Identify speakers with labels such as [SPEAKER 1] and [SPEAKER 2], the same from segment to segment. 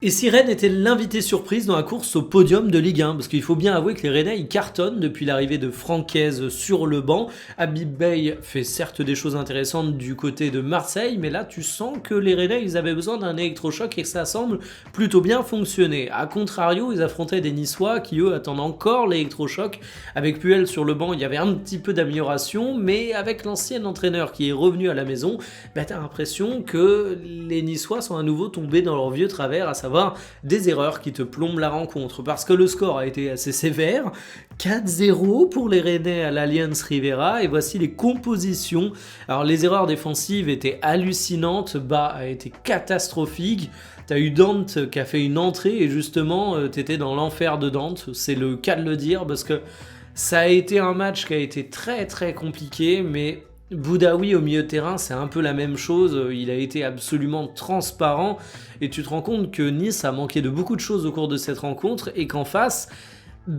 [SPEAKER 1] Et si Rennes était l'invité surprise dans la course au podium de Ligue 1, parce qu'il faut bien avouer que les Rennais ils cartonnent depuis l'arrivée de Francaise sur le banc. Habib Beye fait certes des choses intéressantes du côté de Marseille, mais là tu sens que les Rennais ils avaient besoin d'un électrochoc et que ça semble plutôt bien fonctionner. A contrario, ils affrontaient des Niçois qui eux attendent encore l'électrochoc. Avec Puel sur le banc, il y avait un petit peu d'amélioration, mais avec l'ancien entraîneur qui est revenu à la maison, t'as l'impression que les Niçois sont à nouveau tombés dans leur vieux travers, à savoir des erreurs qui te plombent la rencontre, parce que le score a été assez sévère, 4-0 pour les Rennais à l'Allianz Riviera, et voici les compositions. Alors les erreurs défensives étaient hallucinantes, Bas a été catastrophique, t'as eu Dante qui a fait une entrée, et justement t'étais dans l'enfer de Dante, c'est le cas de le dire, parce que ça a été un match qui a été très très compliqué, mais Boudaoui au milieu de terrain, c'est un peu la même chose, il a été absolument transparent et tu te rends compte que Nice a manqué de beaucoup de choses au cours de cette rencontre et qu'en face,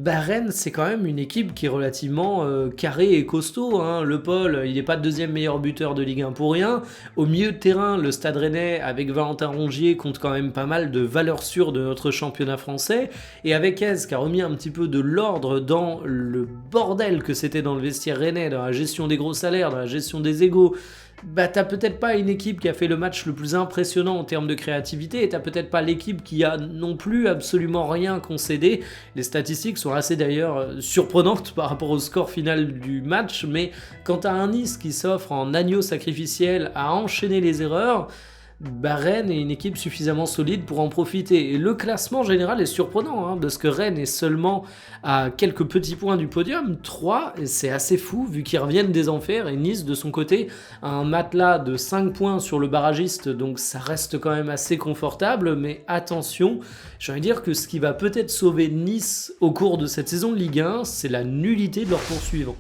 [SPEAKER 1] Rennes c'est quand même une équipe qui est relativement carrée et costaud, hein. Le Paul, il n'est pas le deuxième meilleur buteur de Ligue 1 pour rien. Au milieu de terrain, le Stade Rennais avec Valentin Rongier compte quand même pas mal de valeurs sûres de notre championnat français, et avec Hez qui a remis un petit peu de l'ordre dans le bordel que c'était dans le vestiaire rennais, dans la gestion des gros salaires, dans la gestion des égos. T'as peut-être pas une équipe qui a fait le match le plus impressionnant en termes de créativité, et t'as peut-être pas l'équipe qui a non plus absolument rien concédé. Les statistiques sont assez d'ailleurs surprenantes par rapport au score final du match, mais quand t'as un Nice qui s'offre en agneau sacrificiel à enchaîner les erreurs, Rennes est une équipe suffisamment solide pour en profiter. Et le classement général est surprenant, hein, parce que Rennes est seulement à quelques petits points du podium, 3, et c'est assez fou vu qu'ils reviennent des enfers, et Nice de son côté a un matelas de 5 points sur le barragiste, donc ça reste quand même assez confortable, mais attention, j'ai envie de dire que ce qui va peut-être sauver Nice au cours de cette saison de Ligue 1, c'est la nullité de leurs poursuivants.